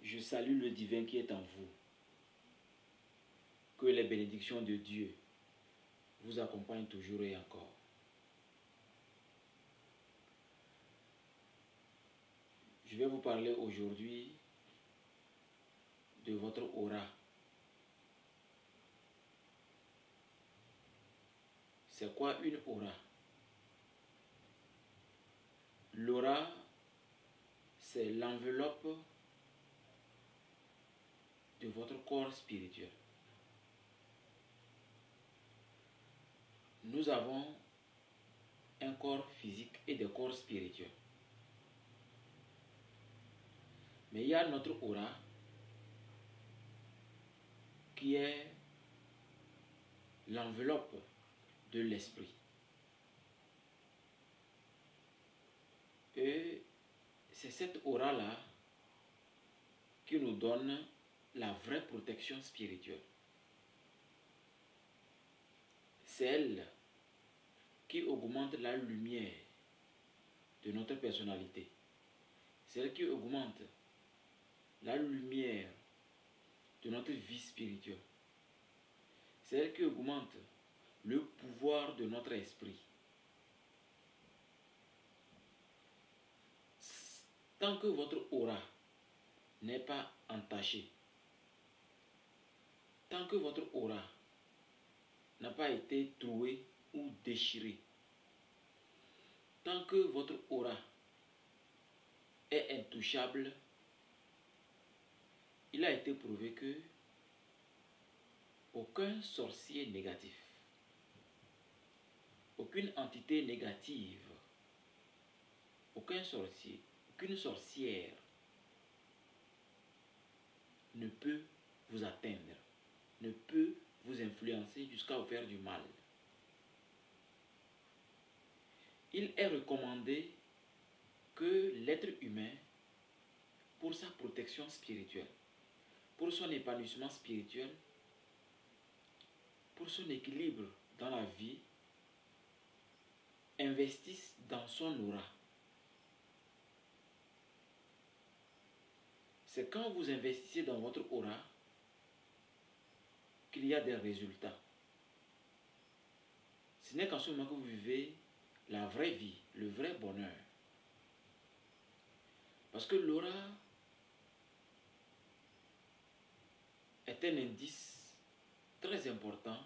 Je salue le divin qui est en vous. Que les bénédictions de Dieu vous accompagnent toujours et encore. Je vais vous parler aujourd'hui de votre aura. C'est quoi une aura? L'aura, c'est l'enveloppe de votre corps spirituel. Nous avons un corps physique et des corps spirituels. Mais il y a notre aura qui est l'enveloppe de l'esprit. Et c'est cette aura-là qui nous donne la vraie protection spirituelle. C'est elle qui augmente la lumière de notre personnalité. C'est elle qui augmente la lumière de notre vie spirituelle. C'est elle qui augmente le pouvoir de notre esprit. Tant que votre aura n'est pas entachée, tant que votre aura n'a pas été trouée ou déchirée, tant que votre aura est intouchable, il a été prouvé que aucun sorcier négatif, aucune entité négative, aucun sorcier, aucune sorcière ne peut vous atteindre, ne peut vous influencer jusqu'à vous faire du mal. Il est recommandé que l'être humain, pour sa protection spirituelle, pour son épanouissement spirituel, pour son équilibre dans la vie, investisse dans son aura. C'est quand vous investissez dans votre aura qu'il y a des résultats. Ce n'est qu'en ce moment que vous vivez la vraie vie, le vrai bonheur. Parce que l'aura est un indice très important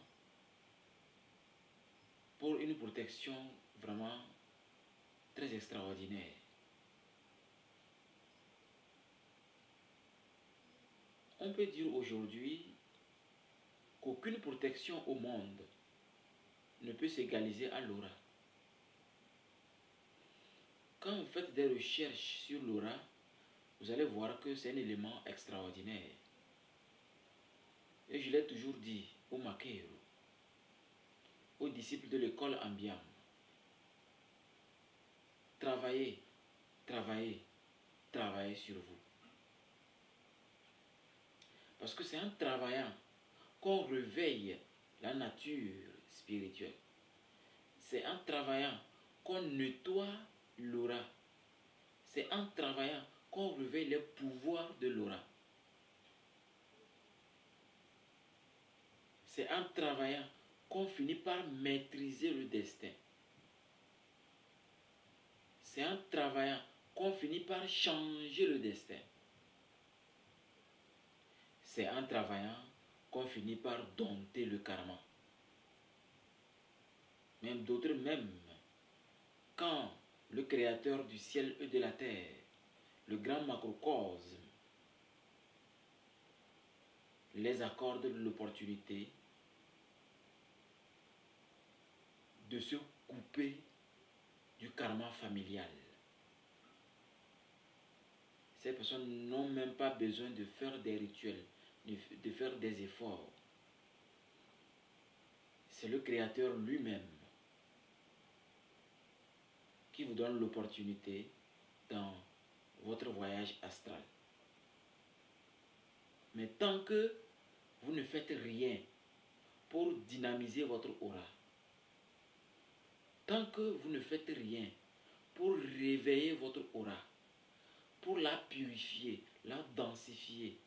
pour une protection vraiment très extraordinaire. On peut dire aujourd'hui qu'aucune protection au monde ne peut s'égaliser à l'aura. Quand vous faites des recherches sur l'aura, vous allez voir que c'est un élément extraordinaire. Et je l'ai toujours dit aux Makero, aux disciples de l'école Ambiam, travaillez, travaillez, travaillez sur vous. Parce que c'est en travaillant qu'on réveille la nature spirituelle. C'est en travaillant qu'on nettoie l'aura. C'est en travaillant qu'on réveille les pouvoirs de l'aura. C'est en travaillant qu'on finit par maîtriser le destin. C'est en travaillant qu'on finit par changer le destin. C'est en travaillant qu'on finit par dompter le karma. Même d'autres même, quand le créateur du ciel et de la terre, le grand macrocosme, les accorde l'opportunité de se couper du karma familial. Ces personnes n'ont même pas besoin de faire des rituels, de faire des efforts. C'est le Créateur lui-même qui vous donne l'opportunité dans votre voyage astral. Mais tant que vous ne faites rien pour dynamiser votre aura, tant que vous ne faites rien pour réveiller votre aura, pour la purifier, la densifier,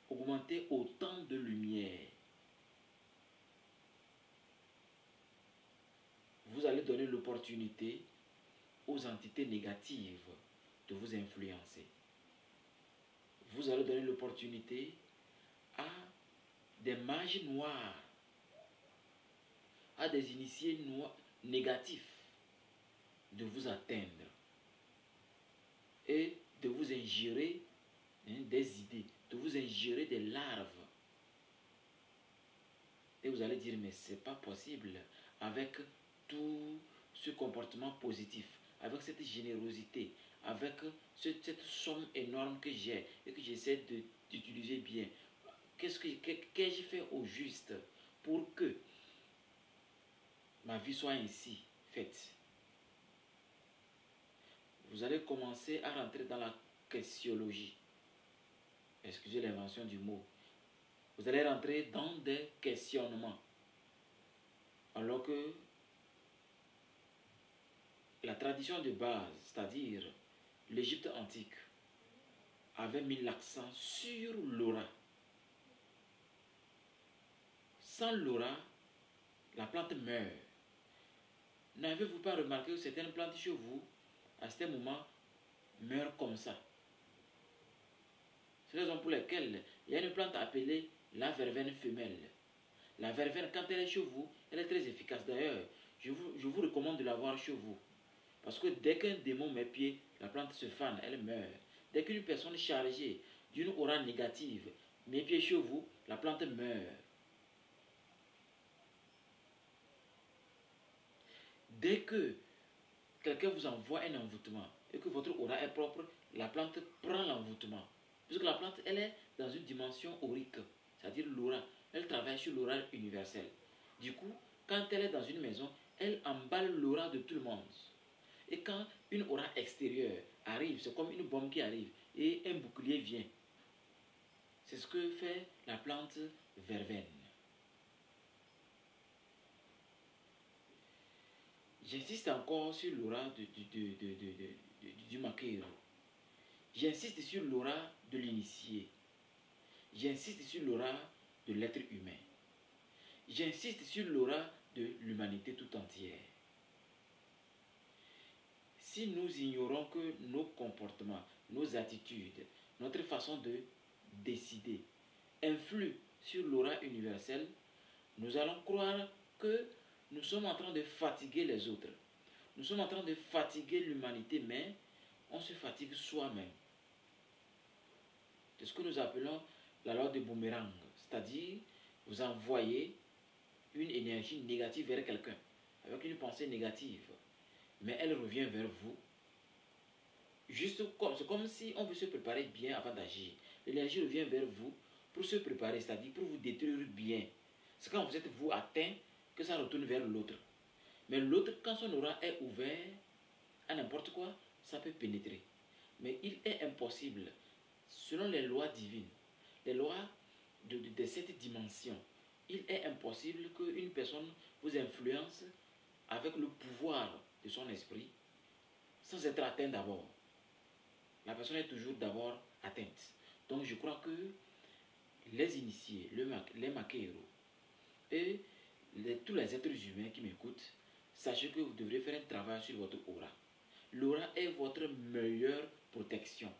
augmenter autant de lumière. Vous allez donner l'opportunité aux entités négatives de vous influencer. Vous allez donner l'opportunité à des mages noirs, à des initiés négatifs de vous atteindre et de vous ingérer des idées, de vous ingérer des larves. Et vous allez dire, mais c'est pas possible avec tout ce comportement positif, avec cette générosité, avec cette somme énorme que j'ai et que j'essaie d'utiliser bien. Qu'ai-je fait au juste pour que ma vie soit ainsi faite? Vous allez commencer à rentrer dans la questiologie. Excusez l'invention du mot. Vous allez rentrer dans des questionnements. Alors que la tradition de base, c'est-à-dire l'Égypte antique, avait mis l'accent sur l'aura. Sans l'aura, la plante meurt. N'avez-vous pas remarqué que certaines plantes chez vous, à ce moment, meurent comme ça? C'est la raison pour laquelle il y a une plante appelée la verveine femelle. La verveine, quand elle est chez vous, elle est très efficace. D'ailleurs, je vous recommande de l'avoir chez vous. Parce que dès qu'un démon met pied, la plante se fane, elle meurt. Dès qu'une personne chargée d'une aura négative met pied chez vous, la plante meurt. Dès que quelqu'un vous envoie un envoûtement et que votre aura est propre, la plante prend l'envoûtement. Puisque la plante, elle est dans une dimension aurique, c'est-à-dire l'aura. Elle travaille sur l'aura universelle. Du coup, quand elle est dans une maison, elle emballe l'aura de tout le monde. Et quand une aura extérieure arrive, c'est comme une bombe qui arrive, et un bouclier vient. C'est ce que fait la plante verveine. J'insiste encore sur l'aura du maquereau. J'insiste sur l'aura de l'initié. J'insiste sur l'aura de l'être humain. J'insiste sur l'aura de l'humanité tout entière. Si nous ignorons que nos comportements, nos attitudes, notre façon de décider influent sur l'aura universelle, nous allons croire que nous sommes en train de fatiguer les autres. Nous sommes en train de fatiguer l'humanité, mais on se fatigue soi-même. C'est ce que nous appelons la loi de boomerang. C'est-à-dire, vous envoyez une énergie négative vers quelqu'un, avec une pensée négative, mais elle revient vers vous. C'est comme si on veut se préparer bien avant d'agir. L'énergie revient vers vous pour se préparer, c'est-à-dire pour vous détruire bien. C'est quand vous êtes vous atteint que ça retourne vers l'autre. Mais l'autre, quand son aura est ouvert à n'importe quoi, ça peut pénétrer. Mais il est impossible, selon les lois divines, les lois de cette dimension, il est impossible qu'une personne vous influence avec le pouvoir de son esprit sans être atteinte d'abord. La personne est toujours d'abord atteinte. Donc je crois que les initiés, les maqueros et tous les êtres humains qui m'écoutent, sachez que vous devrez faire un travail sur votre aura. L'aura est votre meilleure protection.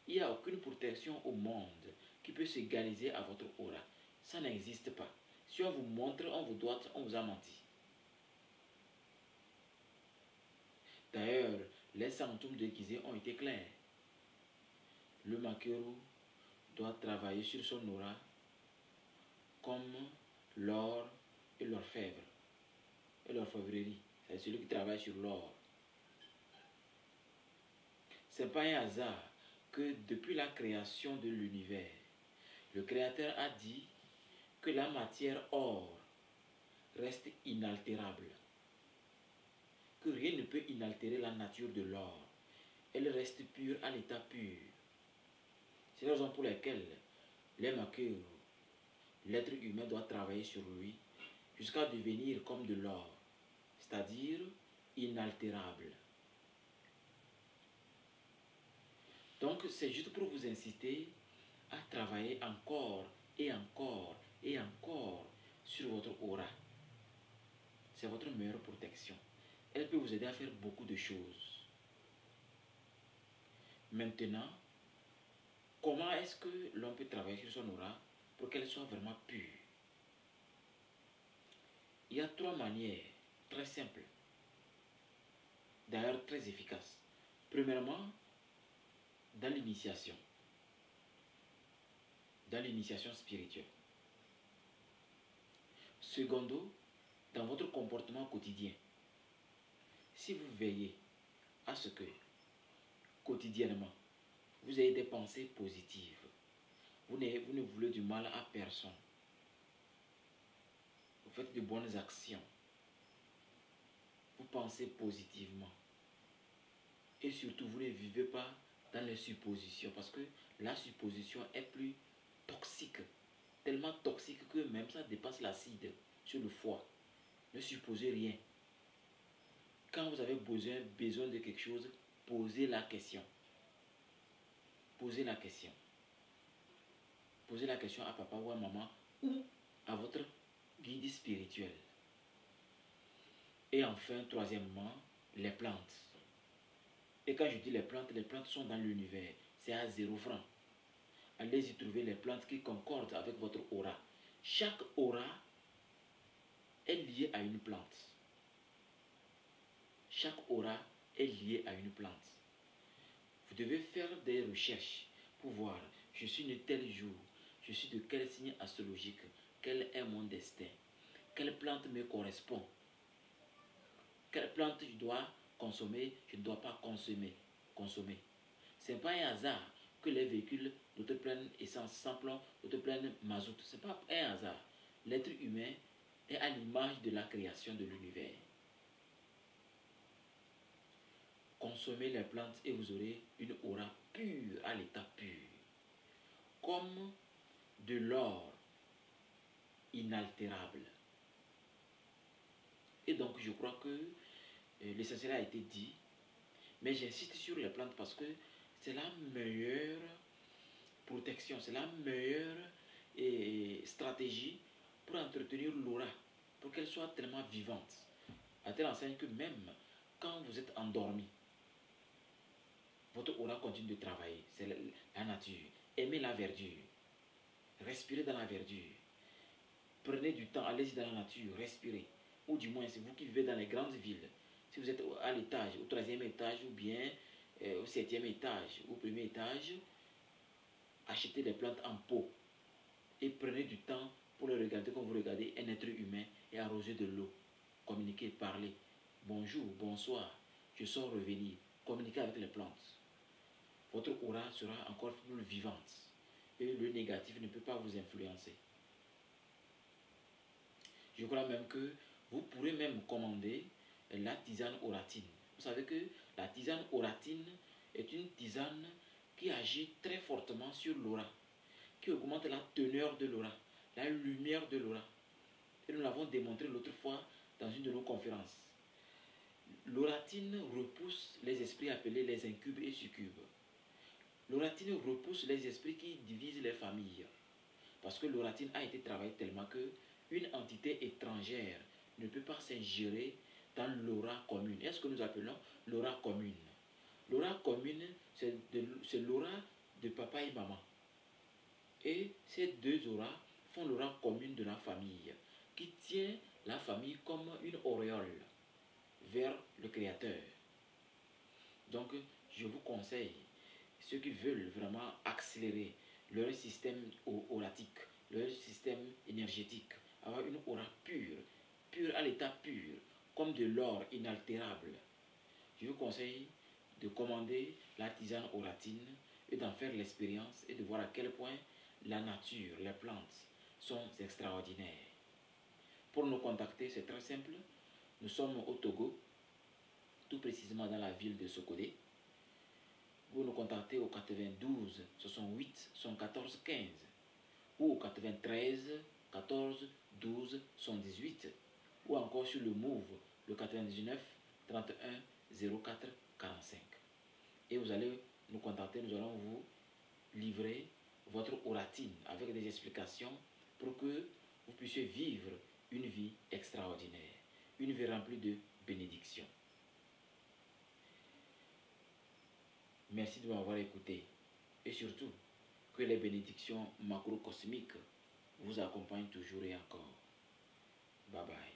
Il n'y a aucune protection au monde qui peut s'égaliser à votre aura. Ça n'existe pas. Si on vous montre, on vous doit, on vous a menti. D'ailleurs, les symptômes déguisés ont été clairs. Le maquereau doit travailler sur son aura comme l'or et l'orfèvre. Et l'orfèvrerie, c'est celui qui travaille sur l'or. Ce n'est pas un hasard que depuis la création de l'univers, le Créateur a dit que la matière or reste inaltérable. Que rien ne peut inaltérer la nature de l'or. Elle reste pure à l'état pur. C'est la raison pour laquelle les maquereaux, l'être humain doit travailler sur lui jusqu'à devenir comme de l'or, c'est-à-dire inaltérable. Donc, c'est juste pour vous inciter à travailler encore et encore et encore sur votre aura. C'est votre meilleure protection. Elle peut vous aider à faire beaucoup de choses. Maintenant, comment est-ce que l'on peut travailler sur son aura pour qu'elle soit vraiment pure? Il y a 3 manières très simples, d'ailleurs très efficaces. Premièrement, dans l'initiation spirituelle. Secondo, dans votre comportement quotidien. Si vous veillez à ce que, quotidiennement, vous ayez des pensées positives, vous ne voulez du mal à personne, vous faites de bonnes actions, vous pensez positivement, et surtout, vous ne vivez pas dans les suppositions, parce que la supposition est plus toxique, tellement toxique que même ça dépasse l'acide sur le foie. Ne supposez rien. Quand vous avez besoin de quelque chose, posez la question. Posez la question. Posez la question à papa ou à maman ou à votre guide spirituel. Et enfin, troisièmement, les plantes. Et quand je dis les plantes sont dans l'univers. C'est à 0 francs. Allez-y trouver les plantes qui concordent avec votre aura. Chaque aura est liée à une plante. Chaque aura est liée à une plante. Vous devez faire des recherches pour voir, je suis né tel jour, je suis de quel signe astrologique, quel est mon destin, quelle plante me correspond, quelle plante je dois consommer, je ne dois pas consommer. Ce n'est pas un hasard que les véhicules d'autres pleines essence sans plomb, d'autres pleines mazout. Ce n'est pas un hasard. L'être humain est à l'image de la création de l'univers. Consommez les plantes et vous aurez une aura pure, à l'état pur. Comme de l'or inaltérable. Et donc je crois que l'essentiel a été dit. Mais j'insiste sur les plantes parce que c'est la meilleure protection, c'est la meilleure stratégie pour entretenir l'aura, pour qu'elle soit tellement vivante. À telle enseigne que même quand vous êtes endormi, votre aura continue de travailler. C'est la nature. Aimez la verdure. Respirez dans la verdure. Prenez du temps, allez-y dans la nature, respirez. Ou du moins, c'est vous qui vivez dans les grandes villes. Si vous êtes à l'étage, au 3e étage, ou bien au 7e étage, au 1er étage, achetez des plantes en pot. Et prenez du temps pour les regarder comme vous regardez un être humain et arroser de l'eau. Communiquez, parlez. Bonjour, bonsoir, je sors revenir. Communiquez avec les plantes. Votre aura sera encore plus vivante. Et le négatif ne peut pas vous influencer. Je crois même que vous pourrez même commander la tisane auratine. Vous savez que la tisane auratine est une tisane qui agit très fortement sur l'aura, qui augmente la teneur de l'aura, la lumière de l'aura. Et nous l'avons démontré l'autre fois dans une de nos conférences. L'auratine repousse les esprits appelés les incubes et succubes. L'auratine repousse les esprits qui divisent les familles. Parce que l'auratine a été travaillée tellement que une entité étrangère ne peut pas s'ingérer dans l'aura commune. Est-ce que nous appelons l'aura commune? L'aura commune, c'est l'aura de papa et maman. Et ces deux auras font l'aura commune de la famille, qui tient la famille comme une auréole vers le Créateur. Donc, je vous conseille, ceux qui veulent vraiment accélérer leur système auratique, leur système énergétique, avoir une aura pure, pure à l'état pur, comme de l'or inaltérable, je vous conseille de commander la tisane auratine et d'en faire l'expérience et de voir à quel point la nature, les plantes sont extraordinaires. Pour nous contacter, c'est très simple. Nous sommes au Togo, tout précisément dans la ville de Sokodé. Vous nous contactez au 92 68 74 15 ou au 93 14 12 78 ou encore sur le Move, le 99 31 04 45. Et vous allez nous contacter, nous allons vous livrer votre oratine avec des explications pour que vous puissiez vivre une vie extraordinaire, une vie remplie de bénédictions. Merci de m'avoir écouté et surtout que les bénédictions macrocosmiques vous accompagnent toujours et encore. Bye bye.